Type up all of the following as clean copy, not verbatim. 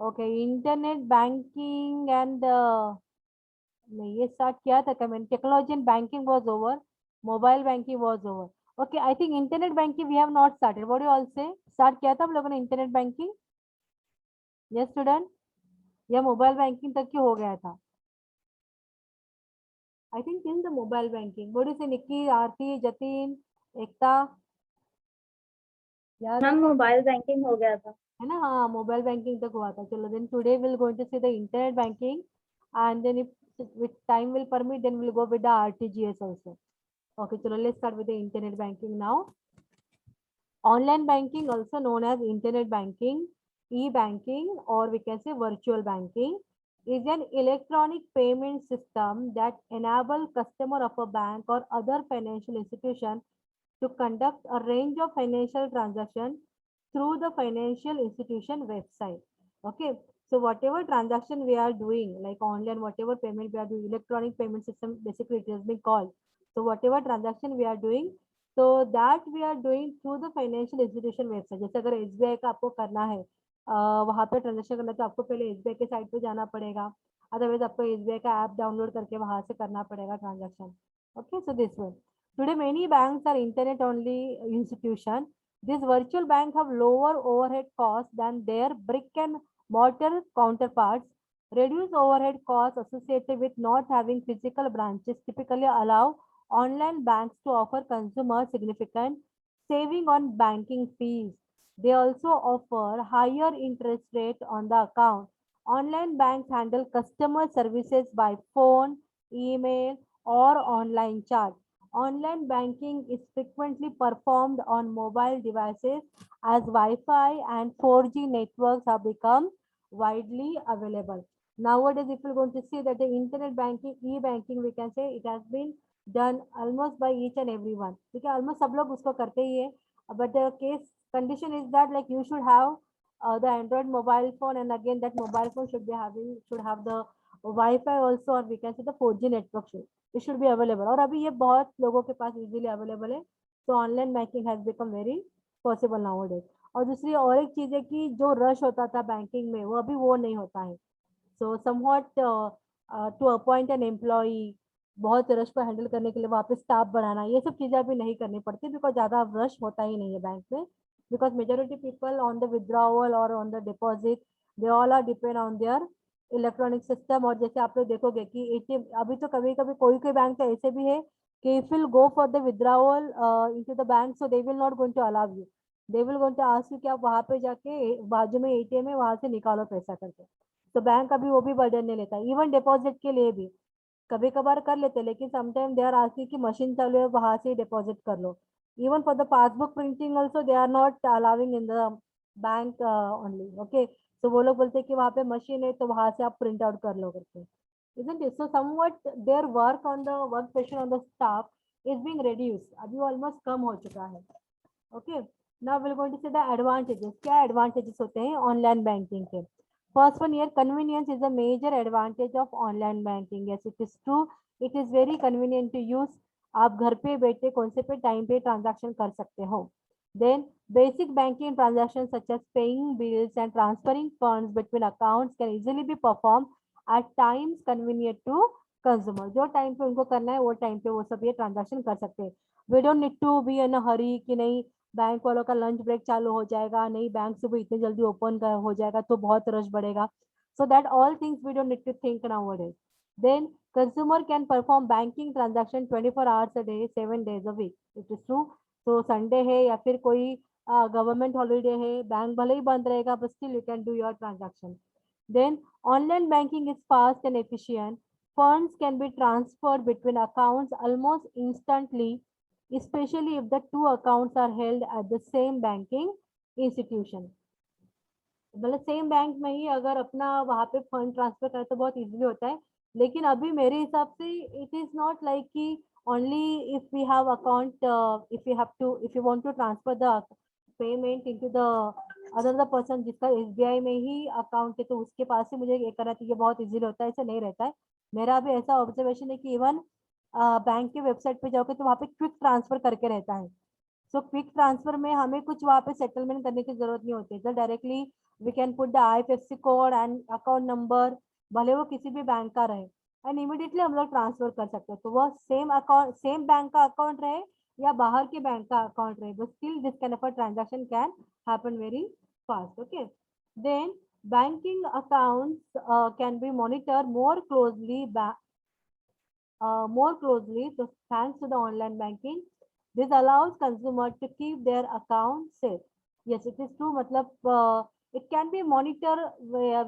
Okay, internet banking and नहीं, ये start किया था क्या मैंने? Technology and banking was over, mobile banking was over. Okay, I think internet banking we have not started. What you all say? Start किया था हम लोगों ने इंटरनेट बैंकिंग? यस स्टूडेंट, या मोबाइल बैंकिंग तक की हो गया था? I think in the mobile banking. What is Nikki, Aarti, Jatin, Ekta, याद है? मैम मोबाइल बैंकिंग हो गया था। है ना? हाँ, मोबाइल बैंकिंग तक हुआ था। चलो then today will going to see the internet banking, and then if with time will permit then we'll go with the RTGS also. Okay, chalo let's start with the internet banking now. Online banking, also known as internet banking, e-banking, or we can say virtual banking, is an electronic payment system that enable customer of a bank or other financial institution to conduct a range of financial transactions through the financial institution website. Okay, so whatever transaction we are doing, like online, whatever payment we are doing, electronic payment system, basically it has been called. So whatever transaction we are doing, तो that we are doing through the financial institution website. जैसे अगर SBI का आपको करना है, वहाँ पे transaction करना है, तो आपको पहले एसबीआई के साइट पे जाना पड़ेगा। अदरवाइज आपको एसबीआई का ऐप डाउनलोड करके वहाँ से करना पड़ेगा transaction. Okay, so this way today many banks are internet only institution. This virtual bank have lower overhead cost than their brick and mortar counterparts. Reduced overhead costs associated with not having physical branches typically allow online banks to offer consumers significant saving on banking fees. They also offer higher interest rate on the account. Online banks handle customer services by phone, email, or online chat. Online banking is frequently performed on mobile devices as Wi-Fi and 4G networks have become widely available. Nowadays, if you're going to see that the internet banking, e-banking, we can say it has been done almost by each and everyone. ठीक है, almost सब लोग उसको करते ही है. But the case condition is that like you should have the Android mobile phone, and again that mobile phone should have the Wi-Fi also, or we can say the 4G network should be available. और अभी ये बहुत लोगों के पास easily available है. So online banking has become very possible nowadays. और दूसरी और एक चीज है कि जो रश होता था बैंकिंग में, वो अभी वो नहीं होता है. So somewhat to appoint an employee, बहुत रश को हैंडल करने के लिए वहाँ पे स्टाफ बढ़ाना, ये सब चीजें अभी नहीं करनी पड़ती, बिकॉज ज्यादा रश होता ही नहीं है बैंक में. Because majority people on the withdrawal और on the deposit, they all are depend on their electronic system. और जैसे आप लोग देखोगे कि एटीएम, अभी तो कभी कभी कोई कोई बैंक तो ऐसे भी है कि if will go for the withdrawal into the bank, so they will not going to allow you. They will going to ask you कि आप वहां पे जाके बाजू में एटीएम है, वहां से निकालो पैसा करके. तो बैंक अभी वो भी बर्डन नहीं लेता. इवन डिपॉजिट के लिए भी कभी कभार कर लेते, लेकिन समटाइम दे आर आस्किंग कि मशीन चालू है, वहां से ही डिपॉजिट कर लो. Even for the passbook printing also they are not allowing in the bank only. Okay, तो वो लोग बोलते हैं कि वहां पे मशीन है तो वहां से आप प्रिंट आउट कर लो करके. isn't it? So somewhat their work on the work pressure on the staff is being reduced. अभी ऑलमोस्ट कम हो चुका है. Okay, now will going to see the advantages. क्या एडवांटेजेस होते हैं ऑनलाइन बैंकिंग के? First one here, convenience is a major advantage of online banking. Yes, it is true. It is very convenient to use. आप घर पे बैठे कौन से पे टाइम पे ट्रांजैक्शन कर सकते हो. Then basic banking transactions such as paying bills and transferring funds between accounts can easily be performed at times convenient to consumer. जो टाइम पे उनको करना है वो टाइम पे वो सब ये ट्रांजैक्शन कर सकते हैं. We don't need to be in a hurry कि नहीं बैंक वालों का लंच ब्रेक चालू हो जाएगा, नहीं बैंक सुबह इतनी जल्दी ओपन हो जाएगा तो बहुत रश बढ़ेगा. So that all things we don't need to think nowadays. Then consumer can perform banking transaction 24 hours a day 7 days a week. It is true. तो संडे है या फिर कोई गवर्नमेंट हॉलीडे है, बैंक भले ही बंद रहेगा, but still you can do your transaction. Then online banking is fast and efficient. Funds can be transferred between accounts almost instantly, especially if the two accounts are held at the same banking institution. मतलब same bank में ही अगर अपना वहां पे fund transfer करे तो बहुत easily होता है. लेकिन अभी मेरे हिसाब से इट इज नॉट लाइक कि only if we have account, if you want to transfer the payment into the other the person जिसका एसबीआई में ही अकाउंट है तो उसके पास ही मुझे ये करना चाहिए, बहुत इजीली होता है. ऐसे नहीं रहता है. मेरा भी ऐसा ऑब्जर्वेशन है कि इवन बैंक के वेबसाइट पे जाओगे तो वहाँ पे क्विक ट्रांसफर करके रहता है. सो क्विक ट्रांसफर में हमें कुछ वहाँ पे सेटलमेंट करने की जरूरत नहीं होती है, तो directly we can put the IFSC code and account number, भले वो किसी भी बैंक का रहे, एंड इमीडिएटली हम लोग ट्रांसफर कर सकते हैं। तो वो सेम अकाउंट, सेम बैंक का अकाउंट रहे या बाहर के बैंक का अकाउंट रहे, but still this kind of a transaction can happen very fast. Okay, then banking accounts can be monitored more closely, so thanks to the online banking. This allows consumers to keep their account safe. Yes, it is true. मतलब it can be monitored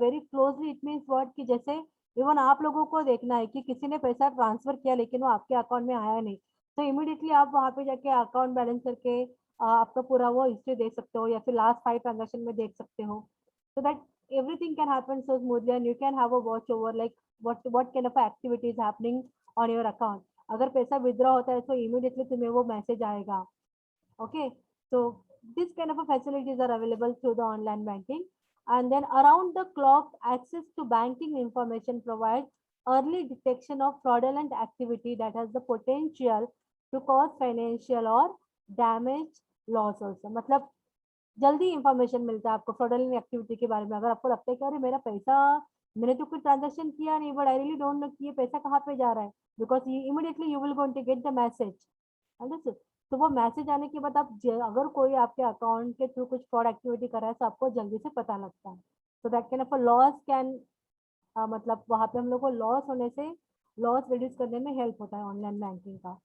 very closely. It means what कि जैसे even आप लोगों को देखना है कि किसी ने पैसा ट्रांसफर किया लेकिन वो आपके अकाउंट में आया नहीं, तो इमीडिएटली आप वहाँ पे जाके अकाउंट बैलेंस करके आपका पूरा वो हिस्ट्री देख सकते हो या फिर लास्ट 5 ट्रांजेक्शन में देख सकते हो, so that everything can happen so smoothly and you can have a watch over like what kind of activity is happening on your account. अगर पैसा विड्रॉ होता है तो इमीडिएटली तुम्हें वो मैसेज आएगा। Okay, so this kind of a facilities are available through the online banking. And then around the clock access to banking information provides early detection of fraudulent activity that has the potential to cause financial or damage loss also. मतलब जल्दी information मिलता है आपको fraudulent activity के बारे में। अगर आपको लगता है कि अरे मेरा पैसा, मैंने तो कोई ट्रांजैक्शन किया नहीं, but I really don't know कि ये पैसा कहाँ पे जा रहा है, because immediately you will going to get the message. Understood? तो वो मैसेज आने के बाद आप अगर कोई आपके अकाउंट के थ्रू कुछ फ्रॉड एक्टिविटी कर रहा है तो आपको जल्दी से पता लगता है। तो that can of loss can, मतलब वहाँ पे हम लोग को लॉस होने से, लॉस रिड्यूस करने में हेल्प होता है ऑनलाइन बैंकिंग का।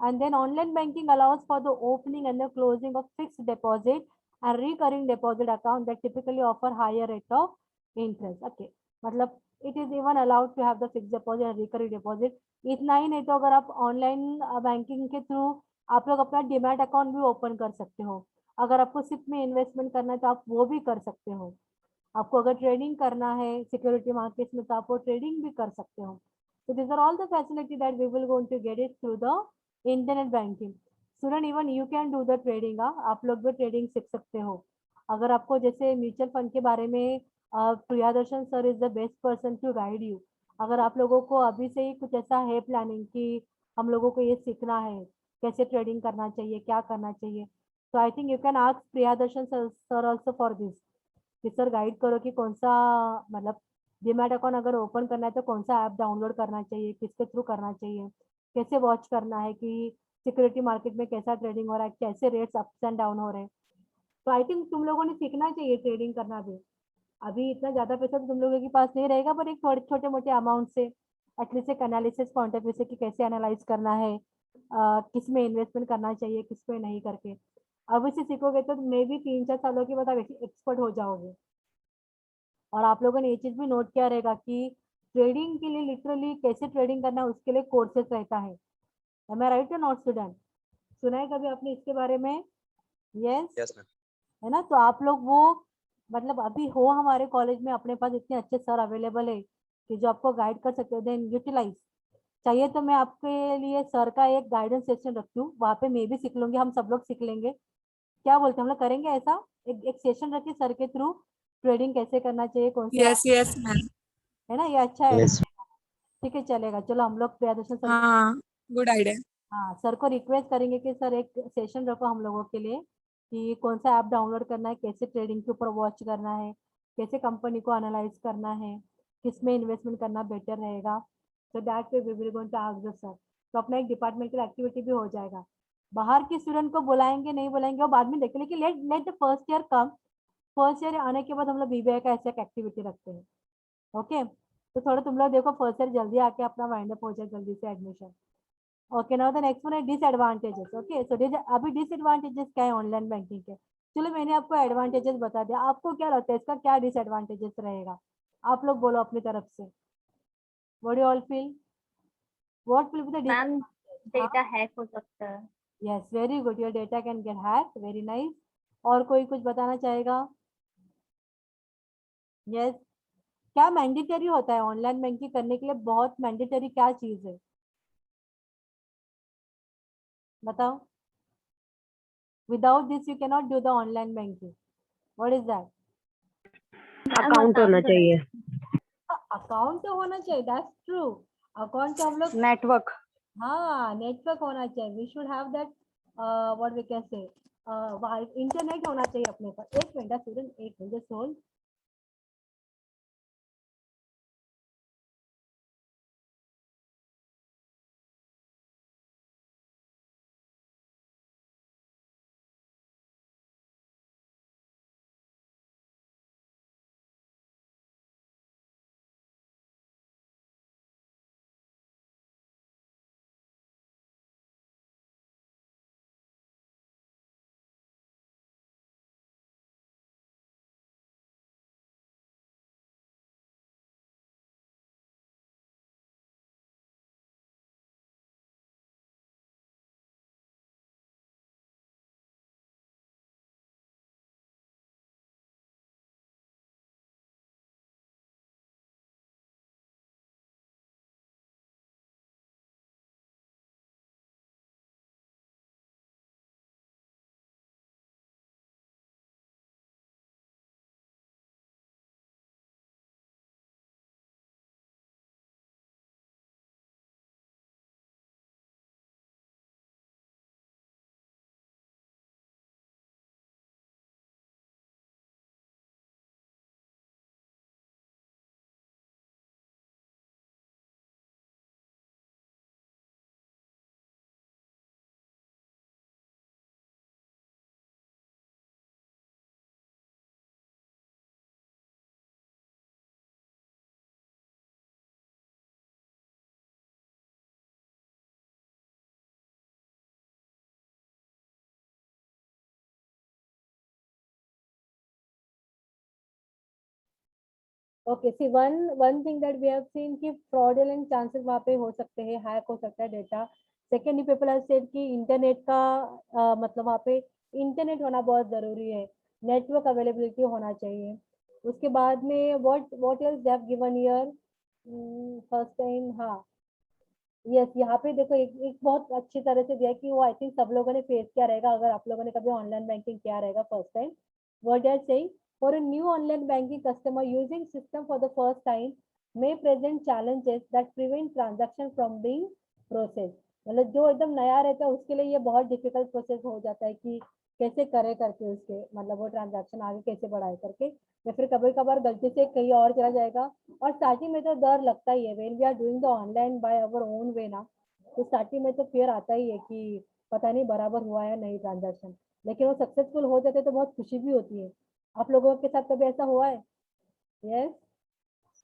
And then online banking allows for the opening and the closing of fixed deposit and recurring deposit account that typically offer higher rate of interest. Okay, मतलब it is even allowed to have the fixed deposit and recurring deposit. इतना ही नहीं तो अगर आप online banking के through आप लोग अपना डीमैट अकाउंट भी ओपन कर सकते हो। अगर आपको सिप में इन्वेस्टमेंट करना है तो आप वो भी कर सकते हो। आपको अगर ट्रेडिंग करना है सिक्योरिटी मार्केट्स में तो आप वो ट्रेडिंग भी कर सकते हो। So these are all the facility that we will going to get it through the internet banking. Student, even you can do the trading. आप लोग भी ट्रेडिंग सीख सकते हो। अगर आपको जैसे म्यूचुअल फंड के बारे में Priyadarshan sir is the best person to guide you. अगर आप लोगों को अभी से ही कुछ ऐसा है प्लानिंग कि हम लोगों को ये सीखना है, कैसे ट्रेडिंग करना चाहिए, क्या करना चाहिए, तो I think you can ask Priyadarshan sir also for this, कि सर गाइड करो कि कौन सा, मतलब डीमैट अकाउंट अगर ओपन करना है तो कौन सा ऐप डाउनलोड करना चाहिए, किसके थ्रू करना चाहिए, कैसे वॉच करना है कि सिक्योरिटी मार्केट में कैसा ट्रेडिंग हो रहा है, कैसे रेट्स अप्स एंड डाउन हो रहे हैं। तो आई थिंक तुम लोगों ने सीखना चाहिए ट्रेडिंग करना भी। अभी इतना ज़्यादा पैसा तो तुम लोगों के पास नहीं रहेगा, पर एक थोड़े छोटे मोटे अमाउंट से एटलीस्ट एक एनालिसिस पॉइंट ऑफ व्यू से कि कैसे एनालाइज करना है, किस में इन्वेस्टमेंट करना चाहिए, किस में नहीं करके। अब इसे सीखोगे तो मे भी 3-4 सालों के बाद आप एक्सपर्ट हो जाओगे। और आप लोगों ने ये चीज़ भी नोट किया रहेगा कि ट्रेडिंग के लिए लिटरली कैसे ट्रेडिंग करना है उसके लिए कोर्सेज रहता है। एम आई राइट और नॉट स्टूडेंट? सुना है कभी आपने इसके बारे में? Yes yes ma'am. है ना? तो आप लोग वो, मतलब अभी हो हमारे कॉलेज में अपने पास इतने अच्छे सर अवेलेबल है कि जो आपको गाइड कर सकते हो, देन यूटिलाइज। चाहिए तो मैं आपके लिए सर का एक गाइडेंस सेशन रखती हूँ, वहाँ पे मैं भी सीख लूंगी, हम सब लोग सीख लेंगे। क्या बोलते हैं, हम लोग करेंगे ऐसा? एक सेशन रखिए सर के थ्रू, ट्रेडिंग कैसे करना चाहिए, कौन से यस यस मैम। है ना, ये अच्छा है। यस ठीक है, चलेगा। चलो हम लोग प्रियदर्शन सर, हाँ गुड आइडिया। हाँ सर को रिक्वेस्ट करेंगे कि सर एक सेशन रखो हम लोगों के लिए कि कौन सा ऐप डाउनलोड करना है, कैसे ट्रेडिंग के ऊपर वॉच करना है, कैसे कंपनी को एनालाइज करना है, किस में इन्वेस्टमेंट करना बेटर रहेगा। तो that way we will going to ask the sir. तो अपना एक डिपार्टमेंटल एक्टिविटी भी हो जाएगा। बाहर के स्टूडेंट को बुलाएंगे नहीं बुलाएंगे वो बाद में देखें, लेकिन let let the first year come. First year आने के बाद हम लोग बीबीए का ऐसा एक एक्टिविटी रखते हैं। ओके, तो थोड़ा तुम लोग देखो फर्स्ट ईयर जल्दी आके अपना वाइंड अप हो जाए जल्दी से admission. Okay, now the next one है डिसएडवांटेजेस। ओके, सो अभी डिसएडवांटेजेस क्या है ऑनलाइन बैंकिंग के? चलो मैंने आपको एडवांटेजेस बता दिया, आपको क्या लगता है इसका क्या डिसएडवांटेजेस रहेगा? आप लोग बोलो अपनी तरफ से। What do all feel, what will be the ma'am disadvantage? Data hack हो सकता है। Yes, very good, your data can get hack, very nice. और कोई कुछ बताना चाहेगा? यस, क्या मैंडेटरी होता है ऑनलाइन बैंकिंग करने के लिए? बहुत मैंडेटरी क्या चीज है बताओ? Without this you can not do the online banking. What is that? Account होना चाहिए, अकाउंट तो होना चाहिए, दैट्स ट्रू। अकाउंट तो हम लोग, नेटवर्क। हाँ नेटवर्क होना चाहिए, we should have that what we can say internet होना चाहिए अपने पास। एक मिनट स्टूडेंट, एक minute just hold. Okay see one one thing that we have seen कि फ्रॉडुलेंट चांसेस वहाँ पे हो सकते हैं, हैक हो सकता है data. Secondly people have said कि इंटरनेट का मतलब वहाँ पे इंटरनेट होना बहुत ज़रूरी है, नेटवर्क अवेलेबिलिटी होना चाहिए। उसके बाद में what else they have given here first time. हाँ यस, यहाँ पे देखो एक बहुत अच्छी तरह से दिया है कि वो आई थिंक सब लोगों ने फेस किया रहेगा अगर आप लोगों ने कभी ऑनलाइन बैंकिंग किया रहेगा first time. What are saying, for a new online banking customer using system for the first time may present challenges that prevent transaction from being processed। मतलब जो एकदम नया रहता है उसके लिए ये बहुत डिफिकल्ट प्रोसेस हो जाता है कि कैसे करे करके उसके मतलब वो ट्रांजैक्शन आगे कैसे बढ़ाए करके, या फिर कभी कभार गलती से कहीं और चला जाएगा। और स्टार्टिंग में तो डर लगता ही है, when we are doing the online by our own way ना, तो स्टार्टिंग में तो फियर आता ही है कि पता नहीं बराबर हुआ है नहीं ट्रांजैक्शन। लेकिन वो सक्सेसफुल हो जाते तो बहुत खुशी भी होती है। आप लोगों के साथ कभी ऐसा हुआ है? यस,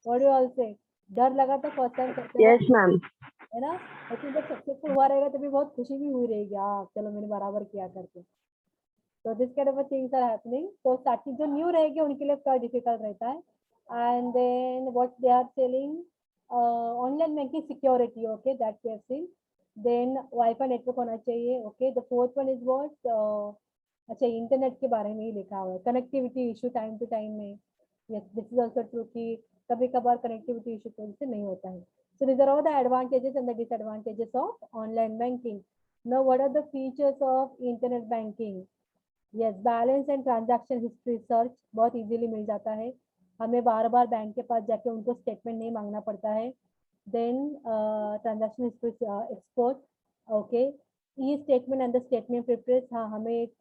व्हाट डू ऑल से? डर लगा था फर्स्ट टाइम करते यस वक्त, मैम। है ना? लेकिन जब सक्सेसफुल हुआ रहेगा तभी बहुत खुशी भी हुई रहेगी, हाँ चलो मैंने बराबर किया करके। तो this kind of things are happening. तो स्टार्टिंग जो न्यू रहेगी उनके लिए थोड़ा डिफिकल्ट रहता है। And then what they are selling, online banking security, okay that we have seen. Then wifi network होना चाहिए, okay. The fourth one is what, अच्छा इंटरनेट के बारे में ही लिखा हुआ है, connectivity issue time to time में। Yes this is also true कि कभी कभार कनेक्टिविटी इशू की वजह से नहीं होता है। सो these are all the advantages and the disadvantages of online banking. Now what are the features of internet banking? Yes, balance and transaction history search बहुत इजीली मिल जाता है, हमें बार बार बैंक के पास जाके उनको स्टेटमेंट नहीं मांगना पड़ता है। Then transaction history export, okay. E statement and the statement preference, हाँ हमें एक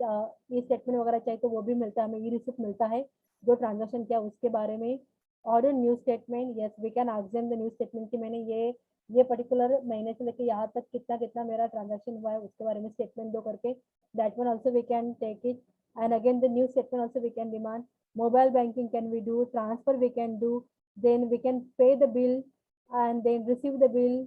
ई स्टेटमेंट वगैरह चाहिए तो वो भी मिलता है, हमें ई रिसिप्ट मिलता है जो ट्रांजैक्शन किया उसके बारे में। Order new statement, yes we can ask the new statement कि मैंने ये पर्टिकुलर महीने से लेके यहाँ तक कितना कितना मेरा ट्रांजैक्शन हुआ है उसके बारे में स्टेटमेंट दो करके, that one also we can take it. And again the new statement also we can demand. Mobile banking can we do, transfer we can do, then we can pay the bill and then receive the bill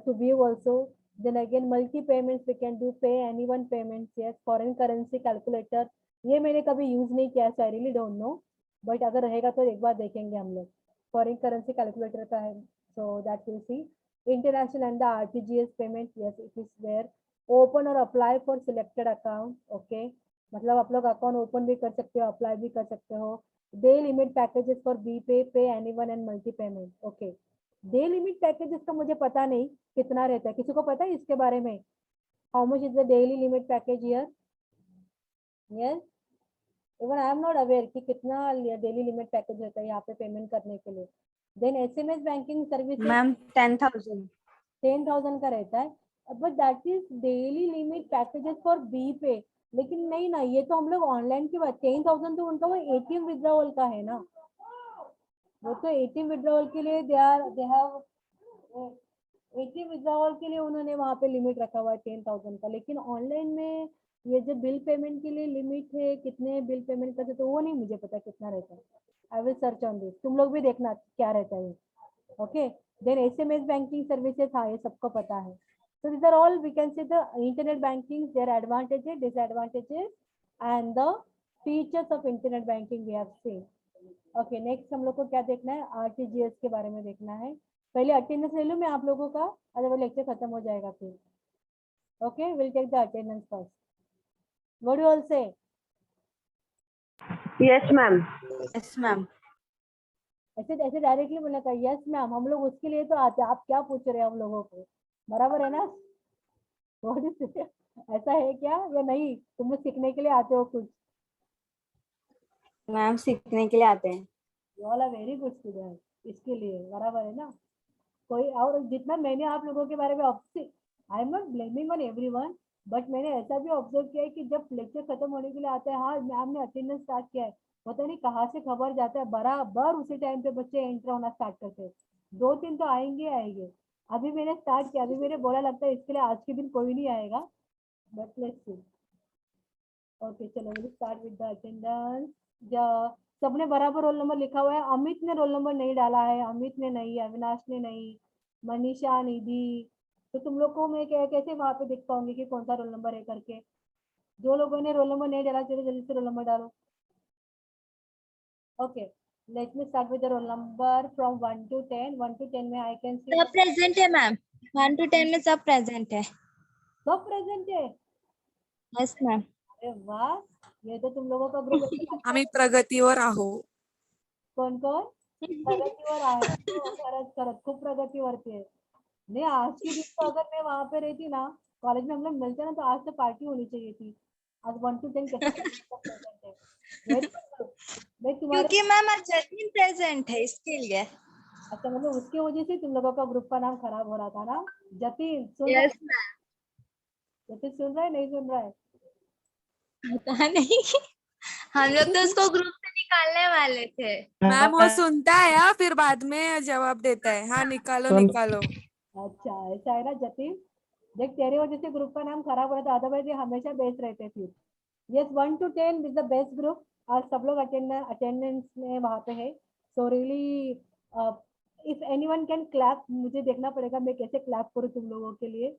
to view also. Then again multi payments we can do, pay anyone payments, yes। foreign currency calculator ये मैंने कभी use नहीं किया so I really don't know, but अगर रहेगा तो एक बार देखेंगे हम लोग। फॉरेन करेंसी कैलकुलेटर का है, so that we'll see. International and the RTGS payment, yes it is there. Open or apply for selected account, okay। मतलब आप लोग अकाउंट ओपन भी कर सकते हो, अप्लाई भी कर सकते हो। Day limit packages for B pay anyone and multi payment, okay. Day limit packages का मुझे पता नहीं कितना रहता है, किसी को पता है इसके बारे में? How much is the daily limit package here? Yes, even I am not aware कि कितना डेली लिमिट पैकेज रहता है यहाँ पे पेमेंट करने के लिए। Then SMS banking services ma'am 10,000। 10,000 का रहता है। But that is daily limit packages for B pay. लेकिन नहीं ना, ये तो हम लोग ऑनलाइन की बात, 10,000 तो उनका वो एटीएम विड्रॉवल का है ना, वो तो एटीएम विड्रॉवल के लिए दे हैव एटीएम विड्रॉवल के लिए उन्होंने वहां पे लिमिट रखा हुआ है 10,000 का। लेकिन ऑनलाइन में ये जो बिल पेमेंट के लिए लिमिट है, कितने बिल पेमेंट करते, तो वो नहीं मुझे पता कितना रहता है। I will search on this, तुम लोग भी देखना क्या रहता है। Okay, then SMS banking services, हाँ ये सबको पता है। So these are all we can say the internet banking, their advantages, disadvantages, and the features of internet banking we have seen. Okay, next हम लोग को क्या देखना है, आरटीजीएस के बारे में देखना है। पहले अटेंडेंस ले लूँ मैं आप लोगों का, अदरवाइज लेक्चर खत्म हो जाएगा फिर। Okay, will take the attendance first. What do all say? Yes ma'am. Yes ma'am. ऐसे ऐसे डायरेक्टली बोलने का यस मैम, हम लोग उसके लिए तो आते हैं, आप क्या पूछ रहे हैं हम लोगों को, बराबर है ना? What is it? ऐसा है क्या या नहीं, तुम लोग सीखने के लिए आते हो कुछ? मैम सीखने के लिए आते हैं। You all are very good student, इसके लिए बराबर है ना? कोई और जितना मैंने आप लोगों के बारे में I am not blaming on everyone, but मैंने ऐसा भी ऑब्जर्व किया है कि जब लेक्चर खत्म होने के लिए आता है, हाँ मैम ने अटेंडेंस स्टार्ट किया है, पता नहीं कहाँ से खबर जाता है, बराबर उसी टाइम पे बच्चे एंटर होना स्टार्ट करते हैं। 2-3 तो आएंगे आएंगे। अभी मैंने स्टार्ट किया, अभी मेरे बोला लगता है इसके लिए आज के दिन कोई नहीं आएगा, बट लेट्स सी। ओके चलो, will start with the attendance. सबने बराबर रोल नंबर लिखा हुआ है? अमित ने रोल नंबर नहीं डाला है, अमित ने नहीं, अविनाश ने नहीं, मनीषा, निधि। तो तुम लोग को मैं कैसे वहां पे देख पाऊंगी कि कौन सा रोल नंबर है करके? जो लोगों ने रोल नंबर नहीं डाला, चलो जल्दी से रोल नंबर डालो। Okay, let me start with the roll number from 1 to 10। 1 to 10 में आई कैन सी सब प्रेजेंट है मैम, 1 to 10 में सब प्रेजेंट है। सब प्रेजेंट है। Yes ma'am. अरे वाह, ये तो तुम लोगों का ग्रुप आम्ही प्रगतीवर आहो। कोण कोण प्रगतीवर आहे? हो, खरंच खरंच खूप प्रगतीवरती आहे। नहीं, आज के दिन तो अगर मैं वहां पे रहती ना, कॉलेज में हम लोग मिलते ना, तो आज तो पार्टी होनी चाहिए थी। आज 1 to 10 कैसे प्रेजेंट है? Very good. मैं तुम्हारे, क्योंकि मैम आज जतिन प्रेजेंट है इसके लिए। अच्छा मतलब उसकी वजह से तुम लोगों का ग्रुप का नाम खराब हो रहा था ना? जतिन सुन रहा है? Yes ma'am. जतिन सुन रहा है नहीं सुन रहा है? पता नहीं, हम लोग तो उसको ग्रुप से निकालने वाले थे। मैम वो सुनता है या फिर बाद में जवाब देता है, हाँ निकालो निकालो। अच्छा ऐसा है ना जतिन, देख तेरे वजह से ग्रुप का नाम खराब हो रहा था, अदरवाइज ये हमेशा बेस्ट रहते थे। Yes, 1 to 10 is the best group. आज सब लोग अटेंडेंस में वहां पे है। So really if anyone can clap, मुझे देखना पड़ेगा मैं कैसे क्लैप करूँ तुम लोगों के लिए।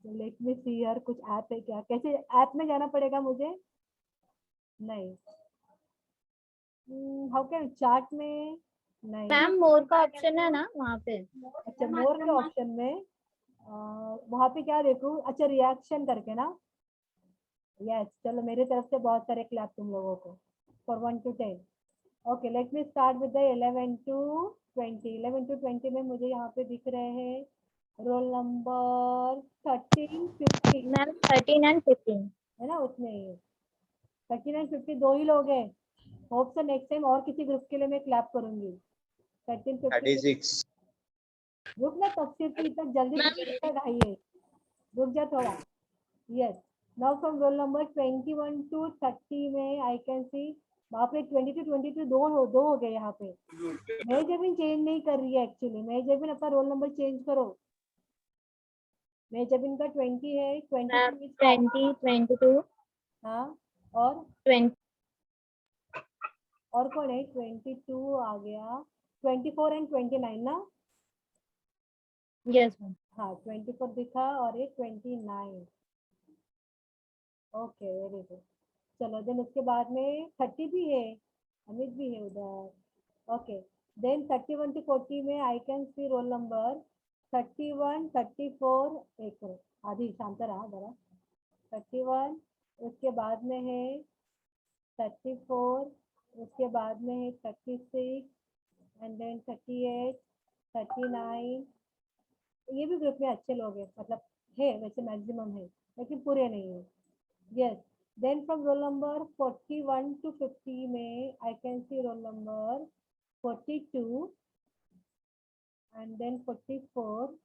लेट मी सी यार, कुछ ऐप है क्या? कैसे ऐप में जाना पड़ेगा मुझे? नहीं, हाउ कैन चैट में? नहीं। मैम मोर का ऑप्शन है ना वहाँ पे? अच्छा, मोर के ऑप्शन में वहां पे क्या देखूं? अच्छा, रिएक्शन करके ना? यस, चलो मेरे तरफ से बहुत सारे क्लैप तुम लोगों को for 1 to 10। Okay, let me start with the 11 to 20। 11 to 20 में मुझे यहाँ पे दिख रहे हैं रोल नंबर 13, 15 मैम 13 and 15। है ना? उसमें ही 13 and 15 दो ही लोग हैं। होप सो नेक्स्ट टाइम और किसी ग्रुप के लिए मैं क्लैप करूंगी। 13, 15 36 रुक ना, तब से इतना जल्दी तक आई है, रुक जा थोड़ा। Yes, now from roll number 21 to 30 में आई कैन सी, बाप रे 20 to 22 दो हो गए यहाँ पे। मैं जबीन चेंज नहीं कर रही है एक्चुअली, मैं जबीन अपना रोल नंबर चेंज करो। मैं जबीन का 20 है, 20 20, 22, हाँ, और 20। और कौन है? 22 आ गया, 24 and 29 ना? Yes ma'am. हाँ 24 दिखा और ये 29। Okay very good. चलो देन उसके बाद में 30 भी है, अमित भी है उधर। ओके, देन 31 to 40 में I can see roll number 31, 34। एक मिनट, आधी शांत रहा जरा। 31, उसके बाद में है 34, उसके बाद में है 36 एंड देन 38, 39। ये भी ग्रुप में अच्छे लोग हैं, मतलब है वैसे मैक्सिमम है, लेकिन पूरे नहीं है। Yes, then from roll number 41 to 50 में I can see roll number 42 and then 44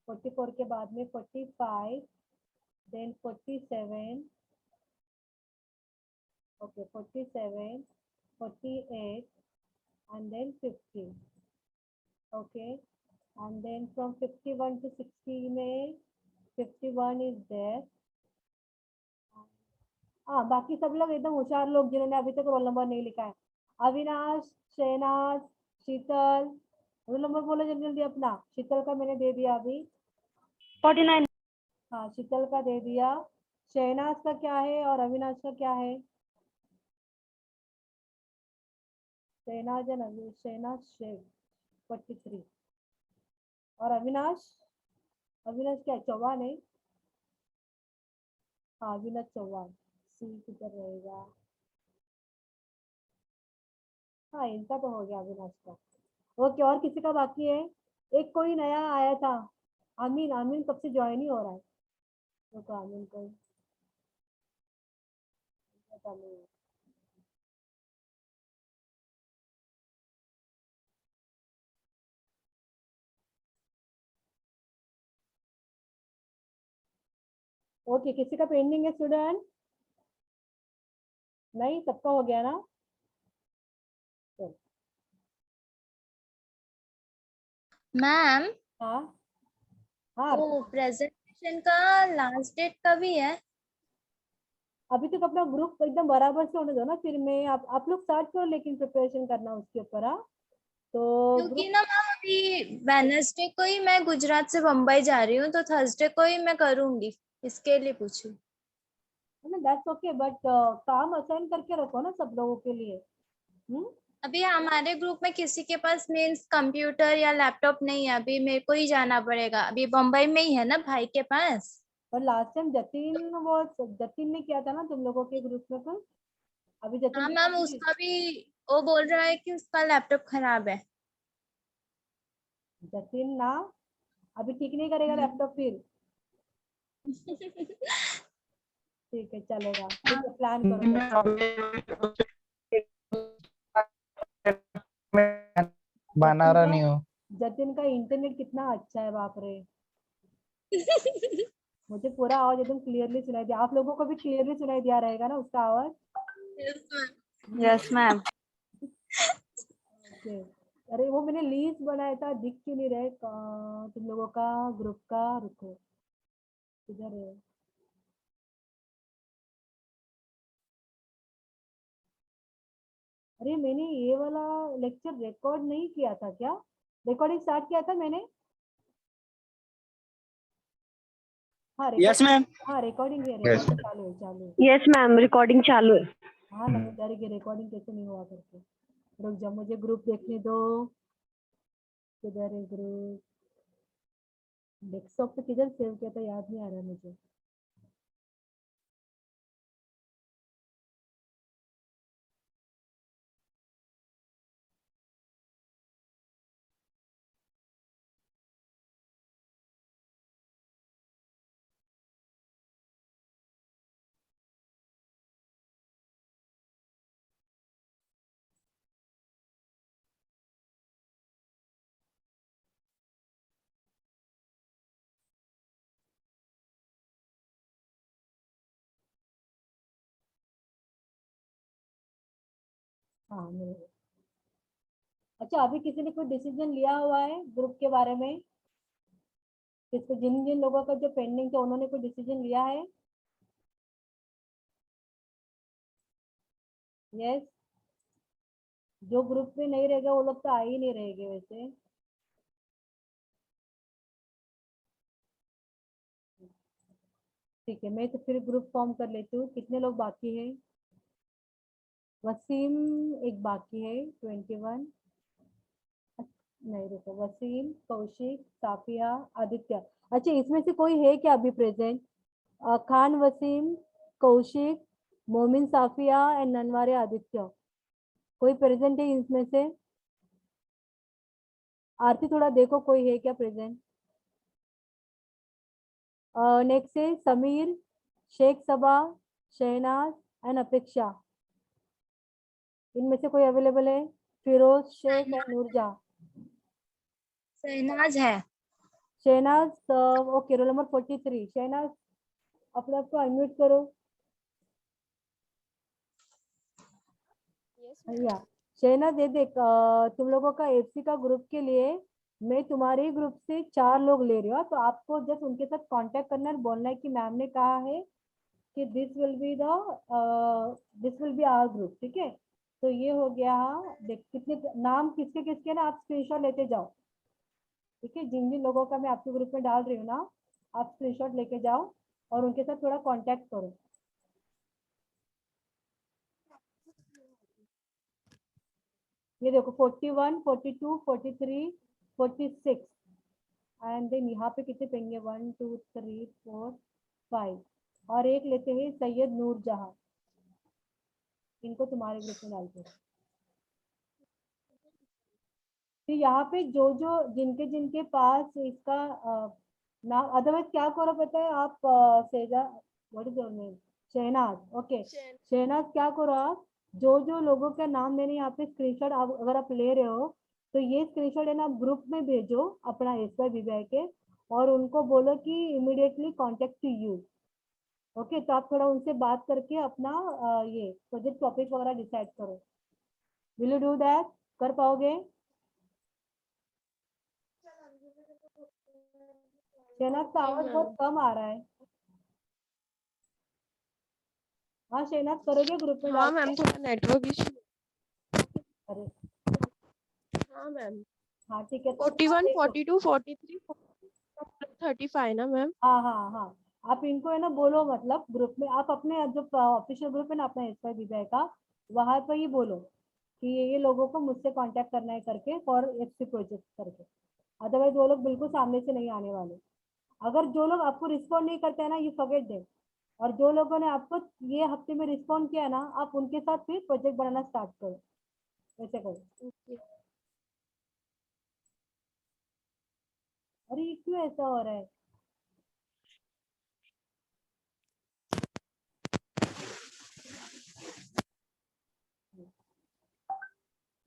44 के बाद में 45, then 47, okay, 47, 48, and then 50. Okay, and then from 51 to 60 में 51 is there. हाँ, बाकी सब लोग एकदम होशियार लोग जिन्होंने अभी तक रोल नंबर नहीं लिखा है। अविनाश, शहनाज, शीतल, रोल नंबर बोलो जल्दी जल्दी अपना। शीतल का मैंने दे दिया अभी। 49। हाँ, शीतल का दे दिया। शहनाज का क्या है और अविनाश का क्या है? शहनाज है ना, शहनाज शेख 43 और अविनाश, अविनाश क्या चौहान है? हाँ, अविनाश चौहान। सी किधर रहेगा? हाँ, इनका तो हो गया अविनाश का। ओके, और किसी का बाकी है? एक कोई नया आया था, आमीन। आमीन कब से ज्वाइन ही हो रहा है? तो आमीन को पता नहीं है। ओके, किसी का पेंडिंग है स्टूडेंट? नहीं, सबका हो गया ना? चलो। मैम, हाँ हाँ, वो प्रेजेंटेशन का लास्ट डेट कभी है? अभी तक अपना ग्रुप एकदम बराबर से होने दो ना, फिर मैं आप लोग स्टार्ट करो, लेकिन प्रिपरेशन करना उसके ऊपर। हाँ, तो क्योंकि ना मैम अभी वेडनेसडे को ही मैं गुजरात से बम्बई जा रही हूँ, तो थर्सडे को ही मैं करूंगी, इसके लिए पूछी। दैट्स ओके, बट काम असाइन करके रखो ना सब लोगों के लिए। अभी हमारे ग्रुप में किसी के पास मीन्स कंप्यूटर या लैपटॉप नहीं है, अभी मेरे को ही जाना पड़ेगा। अभी बम्बई में ही है ना भाई के पास। और लास्ट टाइम जतिन ने किया था ना तुम लोगों के ग्रुप में कुछ? अभी हाँ जतिन के मैम, पास उसका भी वो बोल रहा है कि उसका लैपटॉप खराब है। जतिन ना अभी ठीक नहीं करेगा लैपटॉप फिर। ठीक है, चलेगा। ठीक है, प्लान करो। बना रहा नहीं हूँ। जतिन का इंटरनेट कितना अच्छा है, बाप रे। मुझे पूरा आवाज एकदम क्लियरली सुनाई दिया। आप लोगों को भी क्लियरली सुनाई दिया रहेगा ना उसका आवाज? Yes ma'am. ओके। अरे वो मैंने लीस्ट बनाया था, दिख क्यों नहीं रहे तुम लोगों का ग्रुप का? रुको, किधर है? अरे मैंने ये वाला लेक्चर रिकॉर्ड नहीं किया था क्या? रिकॉर्डिंग स्टार्ट किया था मैंने? हाँ, यस मैम। हाँ, रिकॉर्डिंग है, रिकॉर्डिंग चालू है, चालू है। यस मैम, रिकॉर्डिंग चालू है। हाँ ना, मैं डर गई रिकॉर्डिंग कैसे नहीं हुआ करके। रुक जा, मुझे ग्रुप देखने दो। किधर है ग्रुप? डेस्कटॉप पे किधर सेव किया था, याद नहीं आ रहा मुझे। हाँ, मिल गया। अच्छा, अभी किसी ने कोई डिसीजन लिया हुआ है ग्रुप के बारे में? किसको, जिन जिन लोगों का जो पेंडिंग था उन्होंने कोई डिसीजन लिया है? यस। जो ग्रुप में नहीं रहेगा वो लोग तो आ ही नहीं रहेंगे वैसे। ठीक है, मैं तो फिर ग्रुप फॉर्म कर लेती हूँ। कितने लोग बाकी हैं? वसीम एक बाकी है, 21। नहीं, रुको, वसीम, कौशिक, साफिया, आदित्य। अच्छा, इसमें से कोई है क्या अभी प्रेजेंट? खान वसीम, कौशिक, मोमिन साफिया एंड ननवारे आदित्य, कोई प्रेजेंट है इसमें से? आरती थोड़ा देखो कोई है क्या प्रेजेंट। नेक्स्ट है समीर, शेख सबा, शहनाज एंड अपेक्षा। इनमें से कोई अवेलेबल है? फिरोज शेख एंड नूरजा। शहनाज है। Shahnaz, okay, roll number 43। Shahnaz, अपने आप को अनम्यूट करो। या शहनाज, ये देख, तुम लोगों का एफसी का ग्रुप के लिए मैं तुम्हारे ही ग्रुप से 4 लोग ले रही हूँ, तो आपको जस्ट उनके साथ कांटेक्ट करना है, बोलना है कि मैम ने कहा है कि this will be our group, ठीक है। तो ये हो गया। देख कितने नाम किसके किसके ना, आप स्क्रीनशॉट लेते जाओ, ठीक है। जिन जिन लोगों का मैं आपके ग्रुप में डाल रही हूँ ना, आप स्क्रीनशॉट लेके जाओ और उनके साथ थोड़ा कांटेक्ट करो। ये देखो 41, 42, 43, 46 एंड देन यहाँ पे कितने पेंगे, 1 2 3 4 5, और एक लेते हैं सैयद नूर जहां, इनको तुम्हारे ग्रुप में डालते हैं। तो यहाँ पे जो जो जिनके जिनके पास इसका नाम, अदरवाइज क्या करो पता है आप, सेजा, what is your name, Shahnaz, okay. Shahnaz, क्या करो आप, जो जो लोगों का नाम मैंने यहाँ पे स्क्रीनशॉट अगर आप ले रहे हो, तो ये स्क्रीनशॉट है ना, आप ग्रुप में भेजो अपना एसवाई बीबीआई के, और उनको बोलो कि immediately contact to you, okay. तो आप थोड़ा उनसे बात करके अपना ये प्रोजेक्ट टॉपिक वगैरह डिसाइड करो। Will you do that? कर पाओगे? शहनाज का आवाज बहुत कम आ रहा है। हाँ शहनाज, करोगे ग्रुप में हाँ डाल मैम, के? थोड़ा नेटवर्क इशू। अरे हाँ मैम, हाँ ठीक है, तो 41, देखो, 42, 43, 35 ना मैम। हाँ हाँ हाँ, आप इनको है ना बोलो, मतलब ग्रुप में आप अपने जो ऑफिशियल ग्रुप है ना अपना एसवाई बीबीआई का, वहां पर ही बोलो कि ये लोगों को मुझसे कांटेक्ट करना है करके, फॉर एफसी प्रोजेक्ट करके। अदरवाइज वो लोग बिल्कुल सामने से नहीं आने वाले। अगर जो लोग आपको रिस्पॉन्ड नहीं करते हैं ना, यू फॉरगेट देम, और जो लोगों ने आपको ये हफ्ते में रिस्पॉन्ड किया ना, आप उनके साथ फिर प्रोजेक्ट बनाना स्टार्ट करो, ऐसे करो। अरे ये क्यों ऐसा हो रहा है?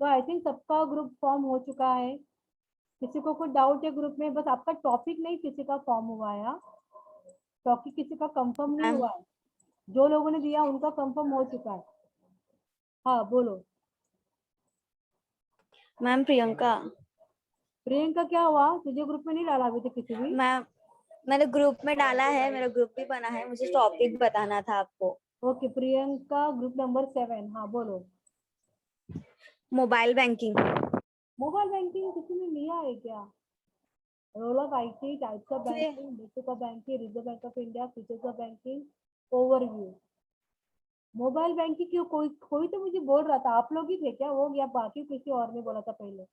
तो आई थिंक सबका ग्रुप फॉर्म हो चुका है। किसी को कुछ डाउट है ग्रुप में? बस आपका टॉपिक नहीं किसी का फॉर्म हुआ है, टॉपिक किसी का कंफर्म नहीं मैम हुआ है। जो लोगों ने दिया उनका कंफर्म हो चुका है। हाँ बोलो। मैम प्रियंका प्रियंका, क्या हुआ? तुझे ग्रुप में नहीं डाला अभी तक किसी भी? मैम, मैंने ग्रुप में डाला है, मेरा ग्रुप भी बना है, मुझे टॉपिक बताना था आपको। ओके प्रियंका, ग्रुप नंबर 7, हाँ बोलो। Mobile banking. मोबाइल बैंकिंग किसी ने लिया है क्या? Role of IT, types of banking, basic of banking, reserve bank of India, features of banking, overview. Mobile banking क्यों? कोई कोई तो मुझे बोल रहा था, आप लोग ही थे क्या वो, या बाकी किसी और ने बोला था पहले?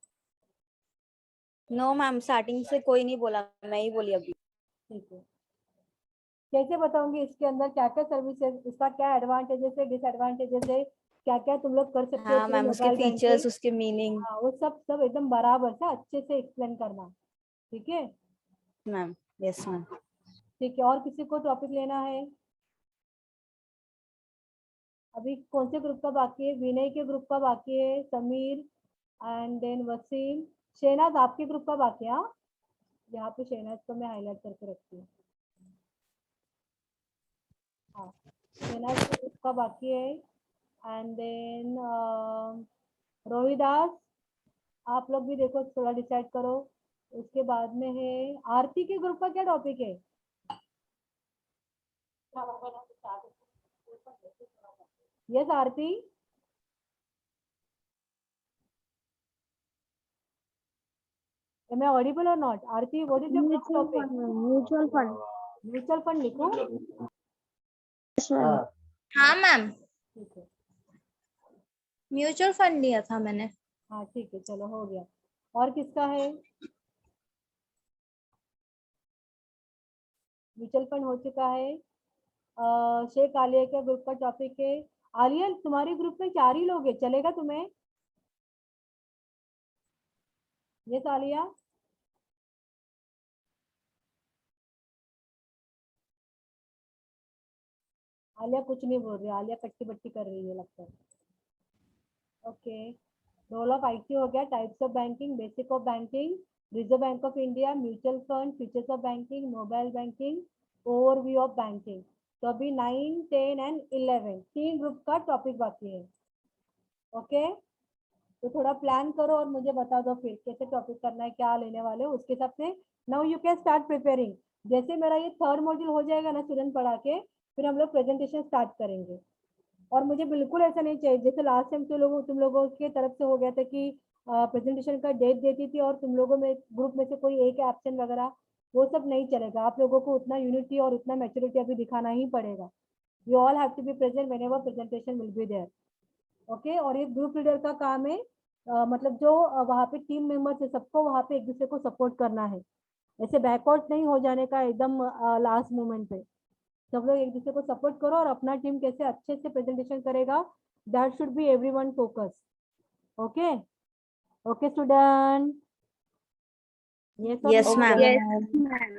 नो मैम, स्टार्टिंग से कोई नहीं बोला, मैं ही बोली अभी। ठीक है, कैसे बताऊंगी इसके अंदर क्या क्या सर्विसेज, इसका क्या एडवांटेजेस है, डिसएडवांटेजेस है, क्या क्या तुम लोग कर सकते हो हाँ थ्रू मैम, उसके मोबाइल फीचर्स, बैंकिंग। उसके मीनिंग। हाँ वो सब सब एकदम बराबर से अच्छे से एक्सप्लेन करना, ठीक है। मैम यस हाँ मैम। ठीक है, और किसी को टॉपिक लेना है? अभी कौन से ग्रुप का बाकी है? विनय के ग्रुप का बाकी है, समीर एंड देन वसीम। शहनाज आपके ग्रुप का बाकी है? हाँ, यहाँ पे शहनाज को मैं हाईलाइट करके रखती हूँ। हाँ शहनाज के ग्रुप का बाकी है, एंड देन रोहिदास, आप लोग भी देखो थोड़ा डिसाइड करो। उसके बाद में है आरती के ग्रुप का क्या टॉपिक है? Yes Aarti, am I audible or not? Aarti, what is your group topic? Mutual fund. Mutual fund लिखो। हाँ मैम, ठीक है, म्यूचुअल फंड लिया था मैंने। हाँ ठीक है, चलो हो गया। और किसका है? म्यूचुअल फंड हो चुका है। शेख आलिया का ग्रुप का टॉपिक है। आलिया, तुम्हारे ग्रुप में 4 ही लोग हैं, चलेगा तुम्हें? यस आलिया। आलिया कुछ नहीं बोल रही, आलिया कट्टी बट्टी कर रही है लगता है। ओके, रोल ऑफ आईटी हो गया, types of banking, basic of banking, reserve bank of India, mutual fund, features of banking, mobile banking, overview of banking. तो अभी 9, 10 एंड 11 3 ग्रुप का टॉपिक बाकी है। ओके, तो थोड़ा प्लान करो और मुझे बता दो फिर कैसे टॉपिक करना है, क्या लेने वाले हो, उसके हिसाब से now you can start preparing. जैसे मेरा ये 3rd मॉड्यूल हो जाएगा ना स्टूडेंट पढ़ा के, फिर हम लोग प्रेजेंटेशन स्टार्ट करेंगे। और मुझे बिल्कुल ऐसा नहीं चाहिए जैसे लास्ट टाइम तुम लोगों के तरफ से हो गया था कि प्रेजेंटेशन का डेट देती थी और तुम लोगों में ग्रुप में से कोई एक एब्सेंट वगैरह, वो सब नहीं चलेगा। आप लोगों को उतना यूनिटी और उतना मैच्योरिटी अभी दिखाना ही पड़ेगा। You all have to be present whenever presentation will be there. Okay, और ये ग्रुप लीडर का काम है, मतलब जो वहाँ पे टीम मेंबर्स है सबको वहाँ पे एक दूसरे को सपोर्ट करना है। ऐसे बैकआउट नहीं हो जाने का एकदम लास्ट मोमेंट पे। सब लोग एक दूसरे को सपोर्ट करो और अपना टीम कैसे अच्छे से प्रेजेंटेशन करेगा, that should be everyone focus. Okay okay student, Yes, ma'am.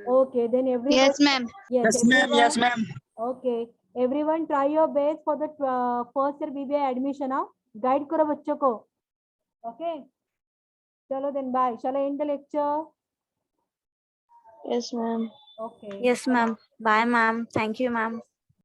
Okay, then everyone. Yes, ma'am. Yes, Yes, ma'am. Yes, everyone. ma'am. Okay, everyone try your best for the first year BBA admission. हाँ, guide करो बच्चों को. Okay, चलो then bye. Shall I end the lecture? Yes, ma'am. Okay. Yes, ma'am. Bye, ma'am. Thank you, ma'am.